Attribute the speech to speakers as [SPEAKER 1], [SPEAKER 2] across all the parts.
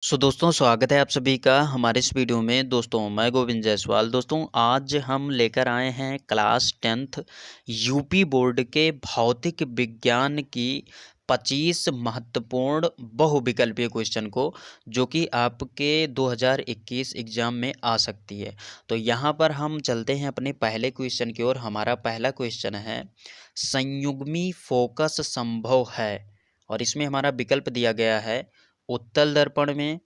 [SPEAKER 1] दोस्तों स्वागत है आप सभी का हमारे इस वीडियो में। दोस्तों मैं गोविंद जायसवाल। दोस्तों आज हम लेकर आए हैं क्लास 10th यूपी बोर्ड के भौतिक विज्ञान की 25 महत्वपूर्ण बहुविकल्पीय क्वेश्चन को, जो कि आपके 2021 एग्जाम में आ सकती है। तो यहाँ पर हम चलते हैं अपने पहले क्वेश्चन की ओर। हमारा पहला क्वेश्चन है, संयुग्मी फोकस संभव है? और इसमें हमारा विकल्प दिया गया है उत्तल दर्पण में,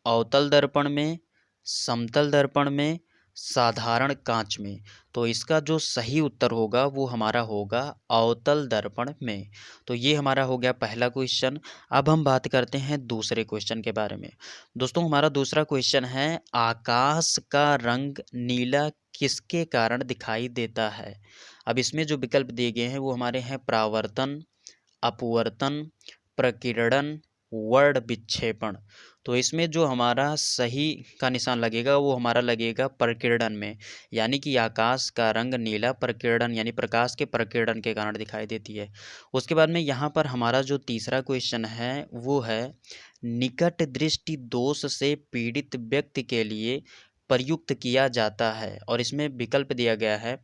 [SPEAKER 1] अवतल दर्पण में, समतल दर्पण में, साधारण कांच में। तो इसका जो सही उत्तर होगा वो हमारा होगा अवतल दर्पण में। तो ये हमारा हो गया पहला क्वेश्चन। अब हम बात करते हैं दूसरे क्वेश्चन के बारे में। दोस्तों हमारा दूसरा क्वेश्चन है, आकाश का रंग नीला किसके कारण दिखाई देता है? अब इसमें जो विकल्प दिए गए हैं वो हमारे हैं परावर्तन, अपवर्तन, प्रकीर्णन, वर्ण विक्षेपण। तो इसमें जो हमारा सही का निशान लगेगा वो हमारा लगेगा प्रकीर्णन में, यानी कि आकाश का रंग नीला प्रकीर्णन यानी प्रकाश के प्रकीर्णन के कारण दिखाई देती है। उसके बाद में यहाँ पर हमारा जो तीसरा क्वेश्चन है वो है, निकट दृष्टि दोष से पीड़ित व्यक्ति के लिए प्रयुक्त किया जाता है। और इसमें विकल्प दिया गया है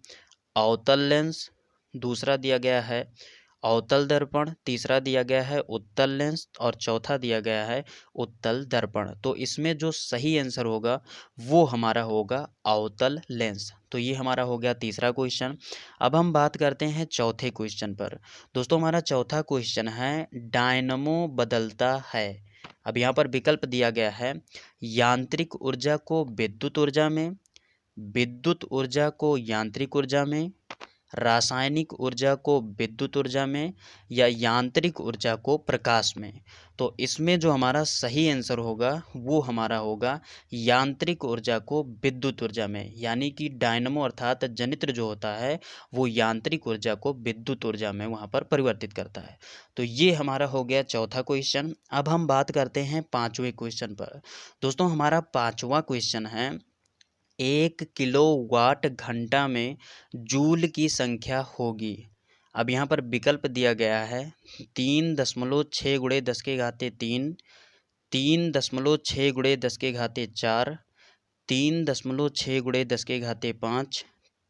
[SPEAKER 1] अवतल लेंस, दूसरा दिया गया है अवतल दर्पण, तीसरा दिया गया है उत्तल लेंस और चौथा दिया गया है उत्तल दर्पण। तो इसमें जो सही आंसर होगा वो हमारा होगा अवतल लेंस। तो ये हमारा हो गया तीसरा क्वेश्चन। अब हम बात करते हैं चौथे क्वेश्चन पर। दोस्तों हमारा चौथा क्वेश्चन है, डायनमो बदलता है। अब यहाँ पर विकल्प दिया गया है, यांत्रिक ऊर्जा को विद्युत ऊर्जा में, विद्युत ऊर्जा को यांत्रिक ऊर्जा में, रासायनिक ऊर्जा को विद्युत ऊर्जा में, या यांत्रिक ऊर्जा को प्रकाश में। तो इसमें जो हमारा सही आंसर होगा वो हमारा होगा यांत्रिक ऊर्जा को विद्युत ऊर्जा में, यानी कि डायनमो अर्थात जनित्र जो होता है वो यांत्रिक ऊर्जा को विद्युत ऊर्जा में वहाँ पर परिवर्तित करता है। तो ये हमारा हो गया चौथा क्वेश्चन। अब हम बात करते हैं पाँचवें क्वेश्चन पर। दोस्तों हमारा पाँचवा क्वेश्चन है, 1 किलोवाट घंटा में जूल की संख्या होगी। अब यहाँ पर विकल्प दिया गया है 3.6 गुणे 10 के घाते 3, 3.6 गुणे 10 के घाते 4, 3.6 गुणे 10 के घाते 5,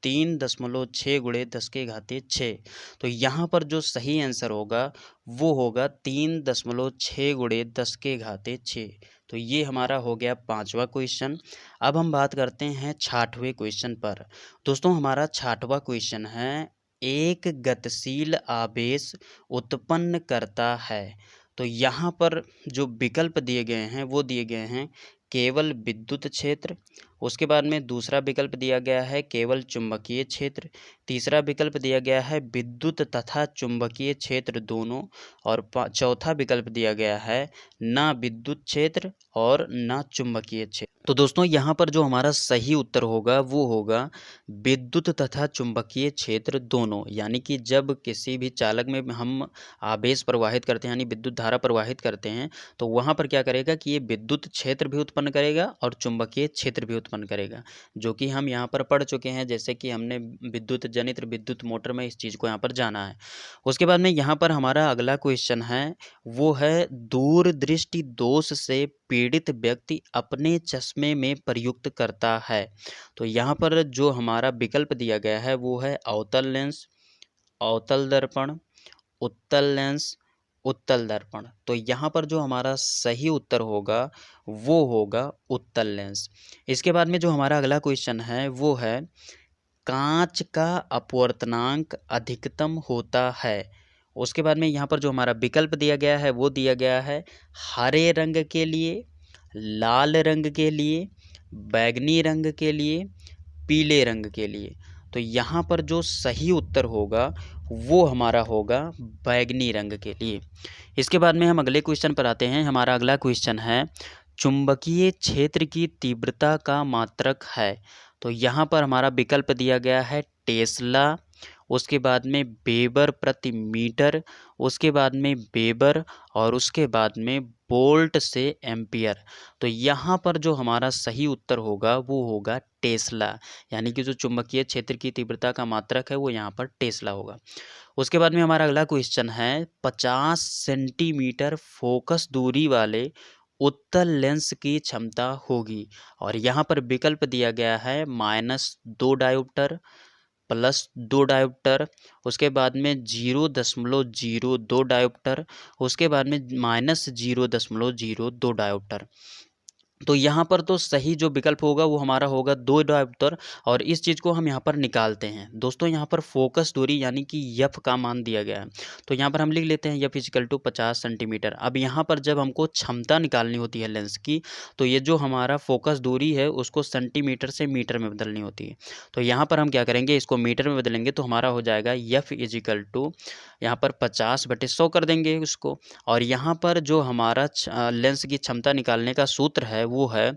[SPEAKER 1] 3.6 गुणे 10 के घाते 6। तो यहाँ पर जो सही आंसर होगा वो होगा 3.6 गुणे 10 के घाते 6। तो ये हमारा हो गया पाँचवा क्वेश्चन। अब हम बात करते हैं छठवें क्वेश्चन पर। दोस्तों हमारा छठवां क्वेश्चन है, एक गतिशील आवेश उत्पन्न करता है। तो यहाँ पर जो विकल्प दिए गए हैं वो दिए गए हैं केवल विद्युत क्षेत्र, उसके बाद में दूसरा विकल्प दिया गया है केवल चुंबकीय क्षेत्र, तीसरा विकल्प दिया गया है विद्युत तथा चुंबकीय क्षेत्र दोनों, और चौथा विकल्प दिया गया है ना विद्युत क्षेत्र और ना चुंबकीय क्षेत्र। तो दोस्तों यहाँ पर जो हमारा सही उत्तर होगा वो होगा विद्युत तथा चुंबकीय क्षेत्र दोनों, यानी कि जब किसी भी चालक में हम आवेश प्रवाहित करते हैं यानी विद्युत धारा प्रवाहित करते हैं तो वहाँ पर क्या करेगा कि ये विद्युत क्षेत्र भी उत्पन्न करेगा और चुंबकीय क्षेत्र भी उत्पन्न करेगा, जो कि हम यहाँ पर पढ़ चुके हैं। जैसे कि हमने विद्युत जनित्र विद्युत मोटर में इस चीज़ को यहाँ पर जाना है। उसके बाद में यहाँ पर हमारा अगला क्वेश्चन है, वो है दूरदृष्टि दोष से पीड़ित व्यक्ति अपने चश्मे में प्रयुक्त करता है। तो यहाँ पर जो हमारा विकल्प दिया गया है वो है अवतल लेंस, अवतल दर्पण, उत्तल लेंस, उत्तल दर्पण। तो यहाँ पर जो हमारा सही उत्तर होगा वो होगा उत्तल लेंस। इसके बाद में जो हमारा अगला क्वेश्चन है वो है, कांच का अपवर्तनांक अधिकतम होता है। उसके बाद में यहाँ पर जो हमारा विकल्प दिया गया है वो दिया गया है हरे रंग के लिए, लाल रंग के लिए, बैगनी रंग के लिए, पीले रंग के लिए। तो यहाँ पर जो सही उत्तर होगा वो हमारा होगा बैगनी रंग के लिए। इसके बाद में हम अगले क्वेश्चन पर आते हैं। हमारा अगला क्वेश्चन है, चुंबकीय क्षेत्र की तीव्रता का मात्रक है। तो यहाँ पर हमारा विकल्प दिया गया है टेस्ला, उसके बाद में वेबर प्रति मीटर, उसके बाद में वेबर और उसके बाद में वोल्ट से एम्पियर। तो यहाँ पर जो हमारा सही उत्तर होगा वो होगा टेस्ला, यानी कि जो चुंबकीय क्षेत्र की तीव्रता का मात्रक है वो यहाँ पर टेस्ला होगा। उसके बाद में हमारा अगला क्वेश्चन है, 50 सेंटीमीटर फोकस दूरी वाले उत्तल लेंस की क्षमता होगी। और यहाँ पर विकल्प दिया गया है -2 डायोप्टर, +2 डायोप्टर, उसके बाद में 0.02 डायोप्टर, उसके बाद में -0.02 डायोप्टर। तो यहाँ पर तो सही जो विकल्प होगा वो हमारा होगा 2 डायोप्टर, और इस चीज़ को हम यहाँ पर निकालते हैं। दोस्तों यहाँ पर फोकस दूरी यानी कि यफ का मान दिया गया है, तो यहाँ पर हम लिख लेते हैं यफ इजिकल टू 50 सेंटीमीटर। अब यहाँ पर जब हमको क्षमता निकालनी होती है लेंस की, तो ये जो हमारा फोकस दूरी है उसको सेंटीमीटर से मीटर में बदलनी होती है। तो यहाँ पर हम क्या करेंगे, इसको मीटर में बदलेंगे तो हमारा हो जाएगा यफ इजिकल टू, यहाँ पर 50/100 कर देंगे उसको। और यहाँ पर जो हमारा लेंस की क्षमता निकालने का सूत्र है वो है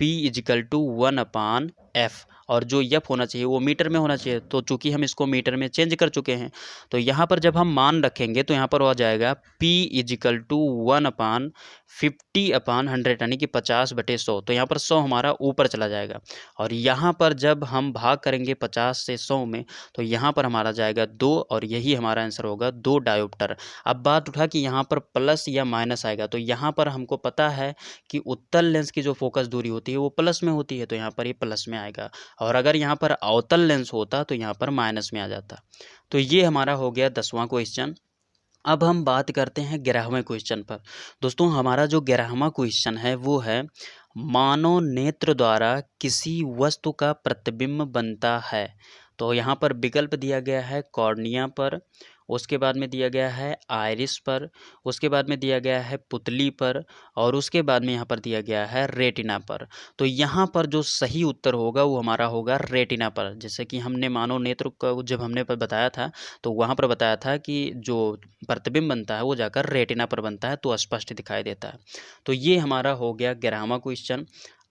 [SPEAKER 1] P इजिकल टू 1/F, और जो एफ होना चाहिए वो मीटर में होना चाहिए। तो चूंकि हम इसको मीटर में चेंज कर चुके हैं, तो यहाँ पर जब हम मान रखेंगे तो यहाँ पर हो जाएगा P इजिकल टू 1/50/100, यानी कि 50/100। तो यहाँ पर 100 हमारा ऊपर चला जाएगा, और यहाँ पर जब हम भाग करेंगे 50 से 100 में, तो यहाँ पर हमारा जाएगा 2, और यही हमारा आंसर होगा 2 डायोप्टर। अब बात उठा कि यहाँ पर प्लस या माइनस आएगा, तो यहाँ पर हमको पता है कि उत्तल लेंस की जो फोकस दूरी होती है वो प्लस में होती है, तो यहाँ पर ये प्लस में आएगा। और अगर यहाँ पर अवतल लेंस होता तो यहाँ पर माइनस में आ जाता। तो ये हमारा हो गया 10वां क्वेश्चन। अब हम बात करते हैं 11वें क्वेश्चन पर। दोस्तों हमारा जो 11वां क्वेश्चन है वो है, मानव नेत्र द्वारा किसी वस्तु का प्रतिबिंब बनता है। तो यहाँ पर विकल्प दिया गया है कॉर्निया पर, उसके बाद में दिया गया है आइरिस पर, उसके बाद में दिया गया है पुतली पर, और उसके बाद में यहाँ पर दिया गया है रेटिना पर। तो यहाँ पर जो सही उत्तर होगा वो हमारा होगा रेटिना पर। जैसे कि हमने मानव नेत्र का जब हमने पर बताया था, तो वहाँ पर बताया था कि जो प्रतिबिंब बनता है वो जाकर रेटिना पर बनता है, तो स्पष्ट दिखाई देता है। तो ये हमारा हो गया 11वां क्वेश्चन।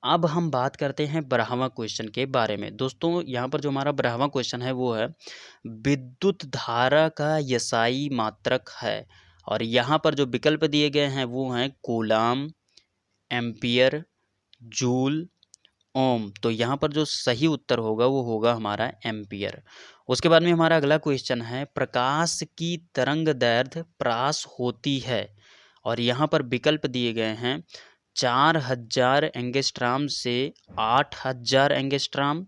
[SPEAKER 1] अब हम बात करते हैं 12वां क्वेश्चन के बारे में। दोस्तों यहाँ पर जो हमारा 12वां क्वेश्चन है वो है, विद्युत धारा का यसाई मात्रक है। और यहाँ पर जो विकल्प दिए गए हैं वो हैं कूलाम, एम्पियर, जूल, ओम। तो यहाँ पर जो सही उत्तर होगा वो होगा हमारा एम्पियर। उसके बाद में हमारा अगला क्वेश्चन है, प्रकाश की तरंग दैर्ध्य प्रास होती है। और यहाँ पर विकल्प दिए गए हैं 4000 एंगस्ट्राम से 8000 एंगस्ट्राम,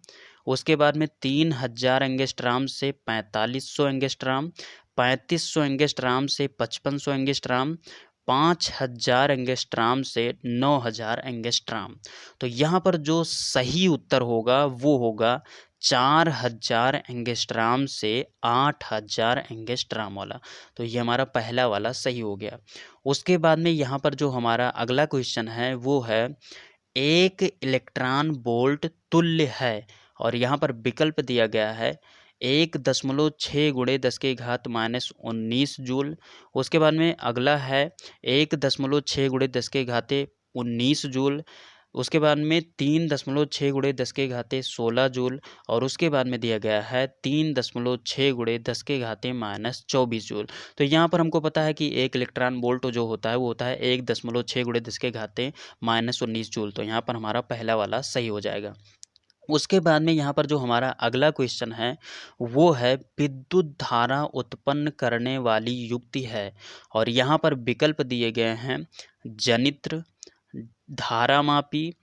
[SPEAKER 1] उसके बाद में 3000 एंगस्ट्राम से 4500 एंगस्ट्राम, 3500 एंगस्ट्राम से 5500 एंगस्ट्राम, 5000 एंगस्ट्राम से 9000 एंगस्ट्राम। तो यहाँ पर जो सही उत्तर होगा वो होगा 4000 एंगस्ट्राम से 8000 एंगस्ट्राम वाला। तो ये हमारा पहला वाला सही हो गया। उसके बाद में यहाँ पर जो हमारा अगला क्वेश्चन है वो है, एक इलेक्ट्रॉन वोल्ट तुल्य है। और यहाँ पर विकल्प दिया गया है 1.6 × 10⁻⁻19 जूल। उसके बाद में अगला है 1.6 × 10⁻19 जूल। उसके बाद में 3.6 × 10⁻16 जूल, और उसके बाद में दिया गया है 3.6 × 10⁻24 जूल। तो यहाँ पर हमको पता है कि एक इलेक्ट्रॉन वोल्ट जो होता है वो होता है 1.6 × 10⁻19 जूल। तो यहाँ पर हमारा पहला वाला सही हो जाएगा। उसके बाद में यहाँ पर जो हमारा अगला क्वेश्चन है वो है, विद्युत धारा उत्पन्न करने वाली युक्ति है। और यहाँ पर विकल्प दिए गए हैं जनित्र, धारामापी,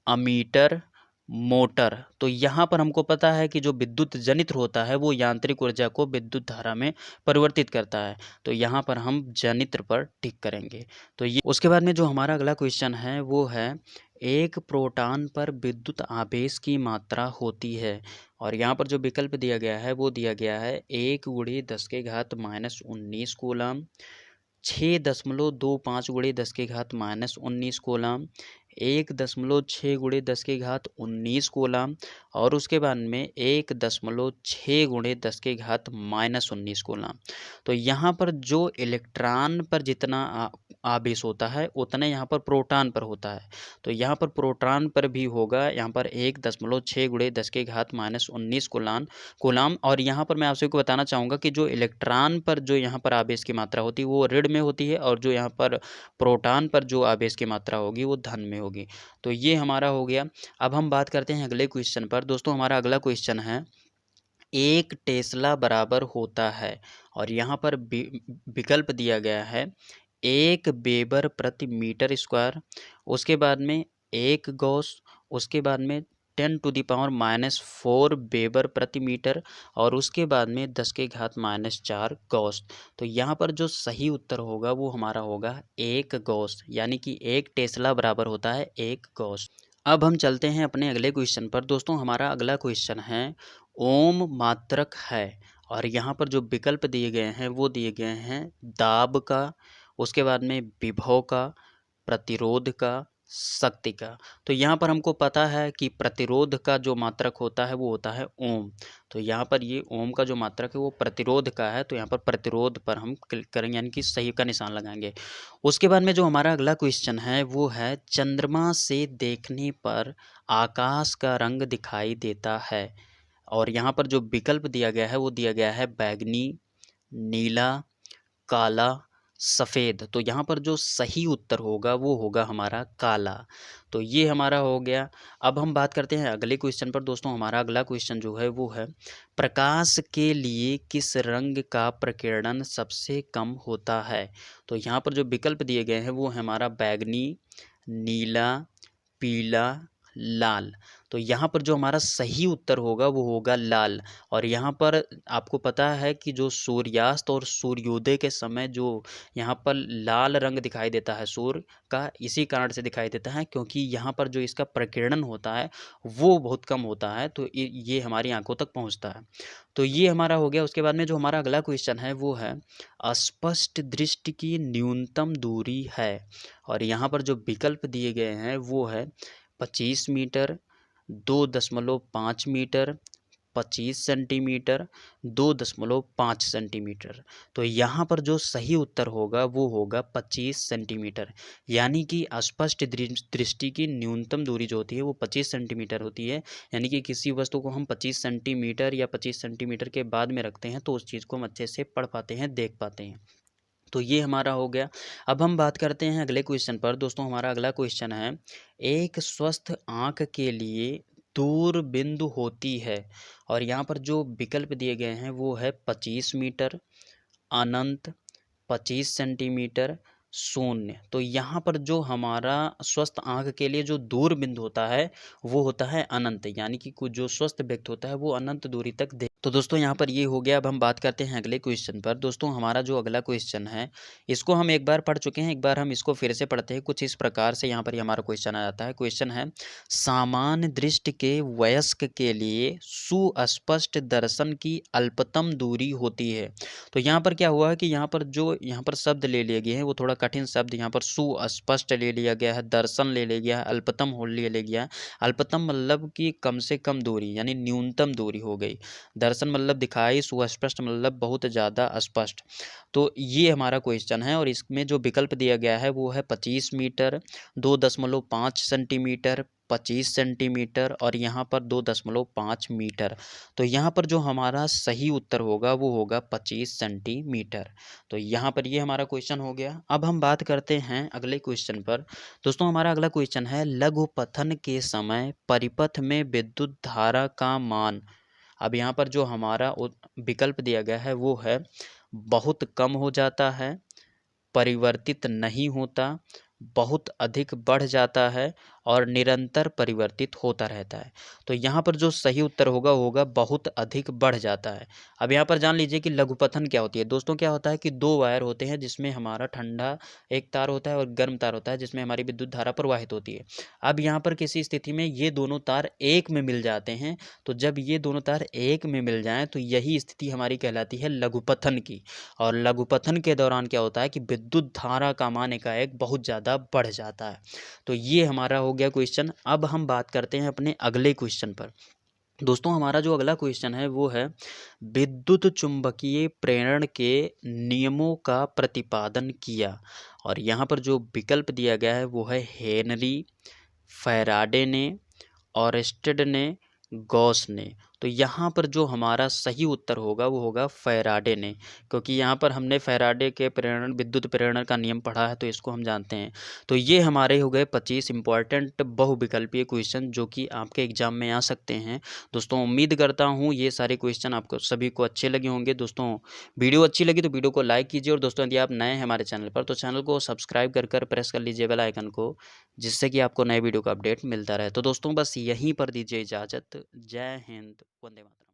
[SPEAKER 1] अमीटर, मोटर। तो यहाँ पर हमको पता है कि जो विद्युत जनित्र होता है वो यांत्रिक ऊर्जा को विद्युत धारा में परिवर्तित करता है, तो यहाँ पर हम जनित्र पर टिक करेंगे। तो ये उसके बाद में जो हमारा अगला क्वेश्चन है वो है, एक प्रोटॉन पर विद्युत आवेश की मात्रा होती है। और यहाँ पर जो विकल्प दिया गया है वो दिया गया है 1 × 10⁻−19 कूलम, 6.25 × 10⁻−19 कूलम, 1.6 × 10⁻19 कूलम, और उसके बाद में 1.6 × 10⁻−19 कूलम। तो यहाँ पर जो इलेक्ट्रॉन पर जितना आवेश होता है उतना यहाँ पर प्रोटॉन पर होता है। तो यहाँ पर प्रोटॉन पर भी होगा यहाँ पर 1.6 × 10⁻−19 कूलम। और यहाँ पर मैं आपसे को बताना चाहूँगा कि जो इलेक्ट्रॉन पर जो यहाँ पर आवेश की मात्रा होती है वो ऋण में होती है, और जो यहाँ पर प्रोटॉन पर जो आवेश की मात्रा होगी वो धन में होगी। तो ये हमारा हो गया। अब हम बात करते हैं अगले क्वेश्चन पर। दोस्तों हमारा अगला क्वेश्चन है, 1 टेस्ला बराबर होता है। और यहाँ पर विकल्प दिया गया है 1 वेबर प्रति मीटर स्क्वायर, उसके बाद में 1 गॉस, उसके बाद में 10⁻⁻4 वेबर प्रति मीटर और उसके बाद में 10⁻⁻4 गॉस। तो यहाँ पर जो सही उत्तर होगा वो हमारा होगा 1 गॉस, यानी कि 1 टेस्ला बराबर होता है 1 गॉस। अब हम चलते हैं अपने अगले क्वेश्चन पर। दोस्तों हमारा अगला क्वेश्चन है ओम मात्रक है और यहाँ पर जो विकल्प दिए गए हैं वो दिए गए हैं दाब का, उसके बाद में विभव का, प्रतिरोध का, शक्ति का। तो यहाँ पर हमको पता है कि प्रतिरोध का जो मात्रक होता है वो होता है ओम। तो यहाँ पर ये ओम का जो मात्रक है वो प्रतिरोध का है, तो यहाँ पर प्रतिरोध पर हम क्लिक करेंगे, यानी कि सही का निशान लगाएंगे। उसके बाद में जो हमारा अगला क्वेश्चन है वो है चंद्रमा से देखने पर आकाश का रंग दिखाई देता है और यहाँ पर जो विकल्प दिया गया है वो दिया गया है बैगनी, नीला, काला, सफ़ेद। तो यहाँ पर जो सही उत्तर होगा वो होगा हमारा काला। तो ये हमारा हो गया। अब हम बात करते हैं अगले क्वेश्चन पर। दोस्तों हमारा अगला क्वेश्चन जो है वो है प्रकाश के लिए किस रंग का प्रकीर्णन सबसे कम होता है। तो यहाँ पर जो विकल्प दिए गए हैं वो है हमारा बैगनी, नीला, पीला, लाल। तो यहाँ पर जो हमारा सही उत्तर होगा वो होगा लाल। और यहाँ पर आपको पता है कि जो सूर्यास्त और सूर्योदय के समय जो यहाँ पर लाल रंग दिखाई देता है सूर्य का, इसी कारण से दिखाई देता है क्योंकि यहाँ पर जो इसका प्रकीर्णन होता है वो बहुत कम होता है, तो ये हमारी आंखों तक पहुँचता है। तो ये हमारा हो गया। उसके बाद में जो हमारा अगला क्वेश्चन है वो है अस्पष्ट दृष्टि की न्यूनतम दूरी है और यहाँ पर जो विकल्प दिए गए हैं वो है 25 मीटर, 2.5 मीटर, 25 सेंटीमीटर, 2.5 सेंटीमीटर। तो यहाँ पर जो सही उत्तर होगा वो होगा 25 सेंटीमीटर, यानी कि अस्पष्ट दृष्टि की न्यूनतम दूरी जो होती है वो 25 सेंटीमीटर होती है। यानी कि किसी वस्तु को हम 25 सेंटीमीटर या 25 सेंटीमीटर के बाद में रखते हैं तो उस चीज़ को हम अच्छे से पढ़ पाते हैं, देख पाते हैं। तो ये हमारा हो गया। अब हम बात करते हैं अगले क्वेश्चन पर। दोस्तों हमारा अगला क्वेश्चन है एक स्वस्थ आँख के लिए दूर बिंदु होती है और यहाँ पर जो विकल्प दिए गए हैं वो है 25 मीटर, अनंत, 25 सेंटीमीटर, शून्य। तो यहाँ पर जो हमारा स्वस्थ आँख के लिए जो दूर बिंदु होता है वो होता है अनंत, यानी कि कुछ जो स्वस्थ व्यक्ति होता है वो अनंत दूरी तक देख। तो दोस्तों यहाँ पर ये हो गया। अब हम बात करते हैं अगले क्वेश्चन पर। दोस्तों हमारा जो अगला क्वेश्चन है इसको हम एक बार पढ़ चुके हैं, एक बार हम इसको फिर से पढ़ते हैं। कुछ इस प्रकार से यहाँ पर ये हमारा क्वेश्चन आ जाता है। क्वेश्चन है सामान्य दृष्टि के वयस्क के लिए सुस्पष्ट दर्शन की अल्पतम दूरी होती है। तो यहाँ पर क्या हुआ है कि यहाँ पर शब्द ले लिए गए हैं वो थोड़ा कठिन शब्द। यहाँ पर सुस्पष्ट ले लिया गया है, दर्शन ले लिया गया है, अल्पतम हो ले लिया गया है। अल्पतम मतलब कि कम से कम दूरी, यानी न्यूनतम दूरी हो गई। दर्शन मतलब दिखाई, सुस्पष्ट मतलब बहुत ज़्यादा स्पष्ट। तो ये हमारा क्वेश्चन है और इसमें जो विकल्प दिया गया है वो है 25 मीटर, 2.5 सेंटीमीटर, 25 सेंटीमीटर और यहाँ पर 2.5 मीटर। तो यहाँ पर जो हमारा सही उत्तर होगा वो होगा 25 सेंटीमीटर। तो यहाँ पर ये हमारा क्वेश्चन हो गया। अब हम बात करते हैं अगले क्वेश्चन पर। दोस्तों हमारा अगला क्वेश्चन है लघु पथन के समय परिपथ में विद्युत धारा का मान। अब यहाँ पर जो हमारा विकल्प दिया गया है वो है बहुत कम हो जाता है, परिवर्तित नहीं होता, बहुत अधिक बढ़ जाता है और निरंतर परिवर्तित होता रहता है। तो यहाँ पर जो सही उत्तर होगा वो होगा बहुत अधिक बढ़ जाता है। अब यहाँ पर जान लीजिए कि लघुपथन क्या होती है। दोस्तों क्या होता है कि दो वायर होते हैं जिसमें हमारा ठंडा एक तार होता है और गर्म तार होता है जिसमें हमारी विद्युत धारा प्रवाहित होती है। अब यहाँ पर किसी स्थिति में ये दोनों तार एक में मिल जाते हैं। तो जब ये दोनों तार एक में मिल जाएँ तो यही स्थिति हमारी कहलाती है लघुपथन की। और लघुपथन के दौरान क्या होता है कि विद्युत धारा का मान एकाएक बहुत ज़्यादा बढ़ जाता है। तो ये हमारा हो गया क्वेश्चन। अब हम बात करते हैं अपने अगले क्वेश्चन पर। दोस्तों हमारा जो अगला क्वेश्चन है वो है विद्युत चुंबकीय प्रेरण के नियमों का प्रतिपादन किया और यहाँ पर जो विकल्प दिया गया है वो है हेनरी, फैराडे ने, ऑरेस्टेड ने, गॉस ने। तो यहाँ पर जो हमारा सही उत्तर होगा वो होगा फैराडे ने, क्योंकि यहाँ पर हमने फैराडे के प्रेरण विद्युत प्रेरण का नियम पढ़ा है, तो इसको हम जानते हैं। तो ये हमारे हो गए 25 इंपॉर्टेंट बहुविकल्पीय क्वेश्चन जो कि आपके एग्जाम में आ सकते हैं। दोस्तों उम्मीद करता हूँ ये सारे क्वेश्चन आपको सभी को अच्छे लगे होंगे। दोस्तों वीडियो अच्छी लगी तो वीडियो को लाइक कीजिए, और दोस्तों यदि आप नए हैं हमारे चैनल पर तो चैनल को सब्सक्राइब कर प्रेस कर लीजिए बेल आइकन को, जिससे कि आपको नए वीडियो का अपडेट मिलता रहे। तो दोस्तों बस यहीं पर दीजिए इजाज़त। जय हिंद, वंदे मातरम।